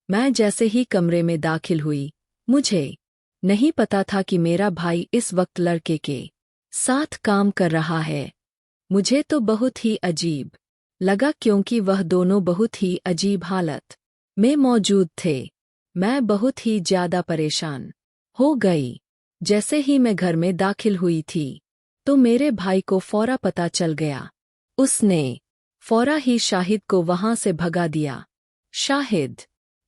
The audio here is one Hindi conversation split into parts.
मैं जैसे ही कमरे में दाखिल हुई, मुझे नहीं पता था कि मेरा भाई इस वक्त लड़के के साथ काम कर रहा है। मुझे तो बहुत ही अजीब लगा क्योंकि वह दोनों बहुत ही अजीब हालत में मौजूद थे। मैं बहुत ही ज्यादा परेशान हो गई। जैसे ही मैं घर में दाखिल हुई थी, तो मेरे भाई को फौरा पता चल गया। उसने फौरा ही शाहिद को वहां से भगा दिया। शाहिद,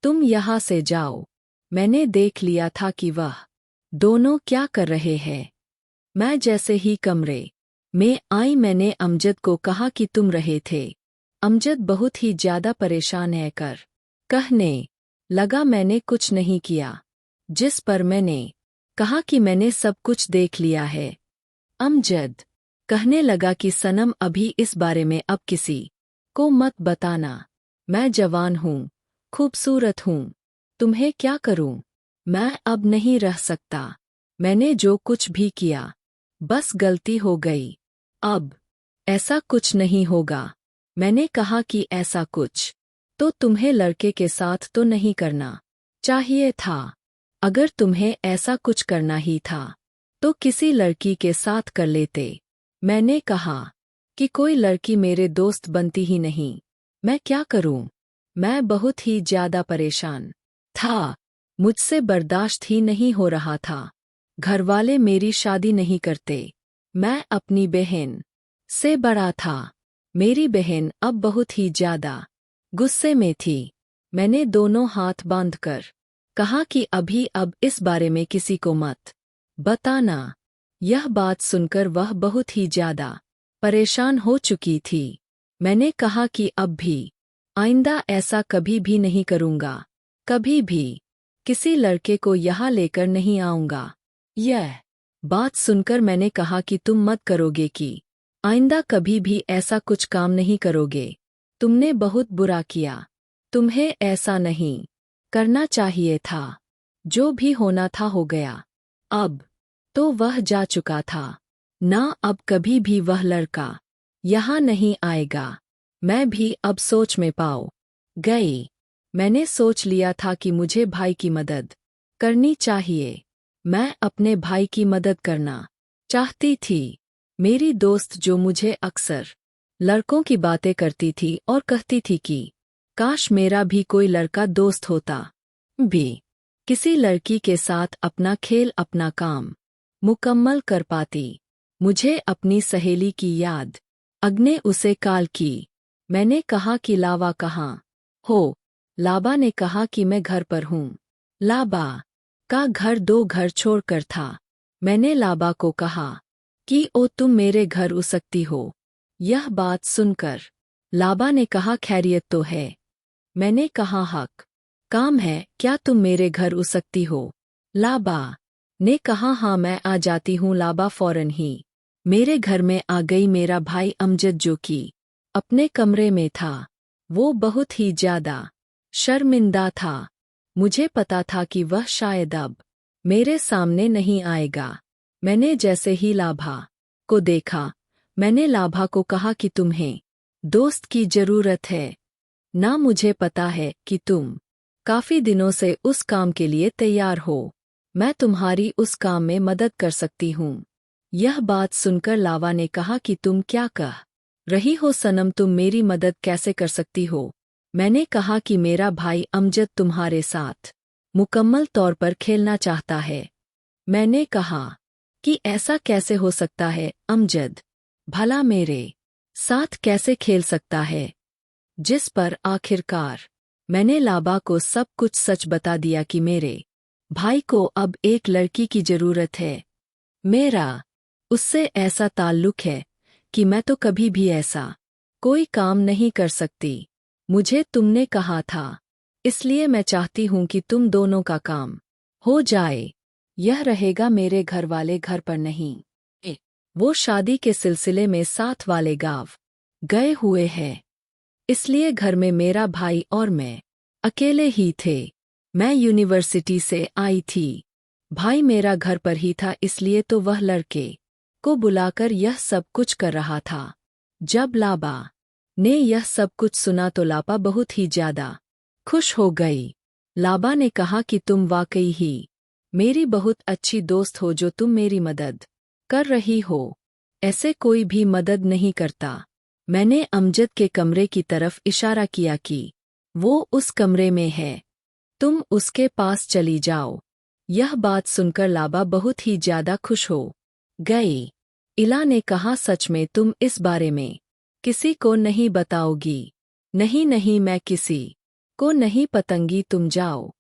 तुम यहाँ से जाओ। मैंने देख लिया था कि वह दोनों क्या कर रहे हैं। मैं जैसे ही कमरे में आई, मैंने अमजद को कहा कि तुम रहे थे। अमजद बहुत ही ज्यादा परेशान है कर कहने लगा मैंने कुछ नहीं किया। जिस पर मैंने कहा कि मैंने सब कुछ देख लिया है। अमजद कहने लगा कि सनम, अभी इस बारे में अब किसी को मत बताना। मैं जवान हूँ, खूबसूरत हूँ, तुम्हें क्या करूँ? मैं अब नहीं रह सकता। मैंने जो कुछ भी किया बस गलती हो गई। अब ऐसा कुछ नहीं होगा। मैंने कहा कि ऐसा कुछ तो तुम्हें लड़के के साथ तो नहीं करना चाहिए था। अगर तुम्हें ऐसा कुछ करना ही था तो किसी लड़की के साथ कर लेते। मैंने कहा कि कोई लड़की मेरे दोस्त बनती ही नहीं। मैं क्या करूं? मैं बहुत ही ज्यादा परेशान था। मुझसे बर्दाश्त ही नहीं हो रहा था। घरवाले मेरी शादी नहीं करते। मैं अपनी बहन से बड़ा था। मेरी बहन अब बहुत ही ज्यादा गुस्से में थी। मैंने दोनों हाथ बांधकर कहा कि अभी अब इस बारे में किसी को मत बताना। यह बात सुनकर वह बहुत ही ज्यादा परेशान हो चुकी थी। मैंने कहा कि अब भी आइंदा ऐसा कभी भी नहीं करूंगा। कभी भी किसी लड़के को यहाँ लेकर नहीं आऊंगा। यह बात सुनकर मैंने कहा कि तुम मत करोगे कि आइंदा कभी भी ऐसा कुछ काम नहीं करोगे। तुमने बहुत बुरा किया। तुम्हें ऐसा नहीं करना चाहिए था। जो भी होना था हो गया। अब तो वह जा चुका था ना, अब कभी भी वह लड़का यहाँ नहीं आएगा। मैं भी अब सोच में पाओ गई। मैंने सोच लिया था कि मुझे भाई की मदद करनी चाहिए। मैं अपने भाई की मदद करना चाहती थी। मेरी दोस्त जो मुझे अक्सर लड़कों की बातें करती थी और कहती थी कि काश मेरा भी कोई लड़का दोस्त होता, भी किसी लड़की के साथ अपना खेल अपना काम मुकम्मल कर पाती। मुझे अपनी सहेली की याद अगने उसे कॉल की। मैंने कहा कि लाबा कहाँ हो? लाबा ने कहा कि मैं घर पर हूँ। लाबा का घर 2 घर छोड़कर था। मैंने लाबा को कहा कि ओ तुम मेरे घर आ सकती हो। यह बात सुनकर लाबा ने कहा खैरियत तो है? मैंने कहा हक काम है, क्या तुम मेरे घर आ सकती हो? लाबा ने कहा हाँ मैं आ जाती हूँ। लाबा फौरन ही मेरे घर में आ गई। मेरा भाई अमजद जो कि अपने कमरे में था, वो बहुत ही ज्यादा शर्मिंदा था। मुझे पता था कि वह शायद अब मेरे सामने नहीं आएगा। मैंने जैसे ही लाभा को देखा, मैंने लाभा को कहा कि तुम्हें दोस्त की जरूरत है ना। मुझे पता है कि तुम काफी दिनों से उस काम के लिए तैयार हो। मैं तुम्हारी उस काम में मदद कर सकती हूँ। यह बात सुनकर लावा ने कहा कि तुम क्या कह रही हो सनम, तुम मेरी मदद कैसे कर सकती हो? मैंने कहा कि मेरा भाई अमजद तुम्हारे साथ मुकम्मल तौर पर खेलना चाहता है। मैंने कहा कि ऐसा कैसे हो सकता है? अमजद भला मेरे साथ कैसे खेल सकता है? जिस पर आखिरकार मैंने लाबा को सब कुछ सच बता दिया कि मेरे भाई को अब एक लड़की की जरूरत है। मेरा उससे ऐसा ताल्लुक है कि मैं तो कभी भी ऐसा कोई काम नहीं कर सकती। मुझे तुमने कहा था, इसलिए मैं चाहती हूँ कि तुम दोनों का काम हो जाए। यह रहेगा मेरे घर वाले घर पर नहीं। वो शादी के सिलसिले में साथ वाले गांव गए हुए हैं, इसलिए घर में मेरा भाई और मैं अकेले ही थे। मैं यूनिवर्सिटी से आई थी। भाई मेरा घर पर ही था, इसलिए तो वह लड़के को बुलाकर यह सब कुछ कर रहा था। जब लाबा ने यह सब कुछ सुना तो लापा बहुत ही ज्यादा खुश हो गई। लाबा ने कहा कि तुम वाकई ही मेरी बहुत अच्छी दोस्त हो जो तुम मेरी मदद कर रही हो। ऐसे कोई भी मदद नहीं करता। मैंने अमजद के कमरे की तरफ इशारा किया कि वो उस कमरे में है, तुम उसके पास चली जाओ। यह बात सुनकर लाबा बहुत ही ज्यादा खुश हो गई। इला ने कहा, सच में तुम इस बारे में किसी को नहीं बताओगी? नहीं नहीं, मैं किसी को नहीं बताऊंगी, तुम जाओ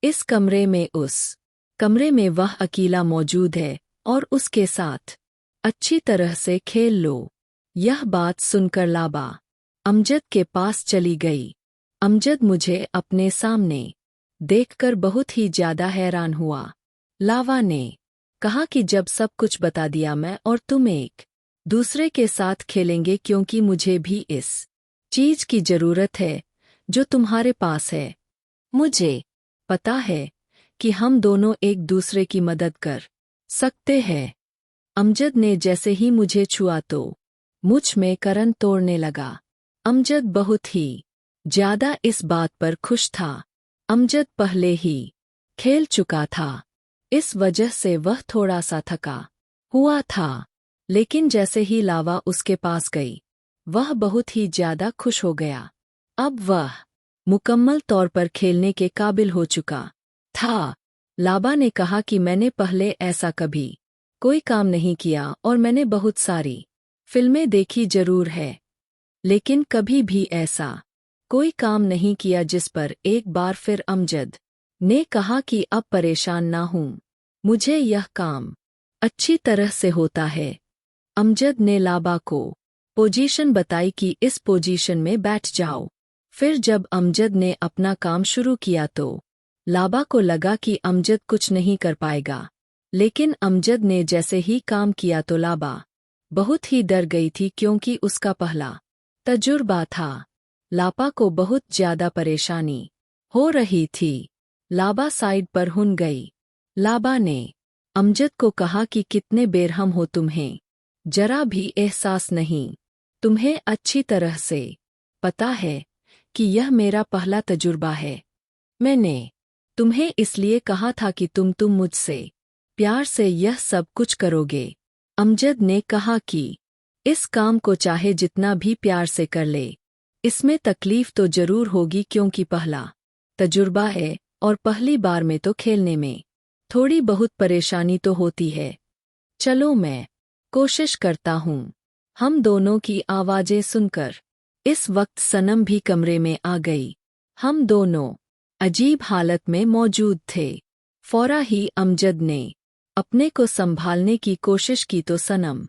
इस कमरे में। उस कमरे में वह अकेला मौजूद है और उसके साथ अच्छी तरह से खेल लो। यह बात सुनकर लाबा अमजद के पास चली गई। अमजद मुझे अपने सामने देखकर बहुत ही ज्यादा हैरान हुआ। लाबा ने कहा कि जब सब कुछ बता दिया मैं और तुम एक दूसरे के साथ खेलेंगे, क्योंकि मुझे भी इस चीज की जरूरत है जो तुम्हारे पास है। मुझे पता है कि हम दोनों एक दूसरे की मदद कर सकते हैं। अमजद ने जैसे ही मुझे छुआ तो मुझ में करंट तोड़ने लगा। अमजद बहुत ही ज्यादा इस बात पर खुश था। अमजद पहले ही खेल चुका था, इस वजह से वह थोड़ा सा थका हुआ था। लेकिन जैसे ही लावा उसके पास गई, वह बहुत ही ज्यादा खुश हो गया। अब वह मुकम्मल तौर पर खेलने के काबिल हो चुका था। लाबा ने कहा कि मैंने पहले ऐसा कभी कोई काम नहीं किया और मैंने बहुत सारी फिल्में देखी जरूर है, लेकिन कभी भी ऐसा कोई काम नहीं किया जिस पर एक बार फिर अमजद ने कहा कि अब परेशान ना हूं, मुझे यह काम अच्छी तरह से होता है। अमजद ने लाबा को पोजीशन बताई कि इस पोजीशन में बैठ जाओ। फिर जब अमजद ने अपना काम शुरू किया तो लाबा को लगा कि अमजद कुछ नहीं कर पाएगा, लेकिन अमजद ने जैसे ही काम किया तो लाबा बहुत ही डर गई थी, क्योंकि उसका पहला तजुर्बा था। लाबा को बहुत ज्यादा परेशानी हो रही थी। लाबा साइड पर हुन गई। लाबा ने अमजद को कहा कि कितने बेरहम हो तुम्हें जरा भी एहसास नहीं? तुम्हें अच्छी तरह से पता है कि यह मेरा पहला तजुर्बा है। मैंने तुम्हें इसलिए कहा था कि तुम मुझसे प्यार से यह सब कुछ करोगे। अमजद ने कहा कि इस काम को चाहे जितना भी प्यार से कर ले, इसमें तकलीफ तो जरूर होगी, क्योंकि पहला तजुर्बा है और पहली बार में तो खेलने में थोड़ी बहुत परेशानी तो होती है। चलो मैं कोशिश करता हूँ। हम दोनों की आवाजें सुनकर इस वक्त सनम भी कमरे में आ गई। हम दोनों अजीब हालत में मौजूद थे। फौरा ही अमजद ने अपने को संभालने की कोशिश की तो सनम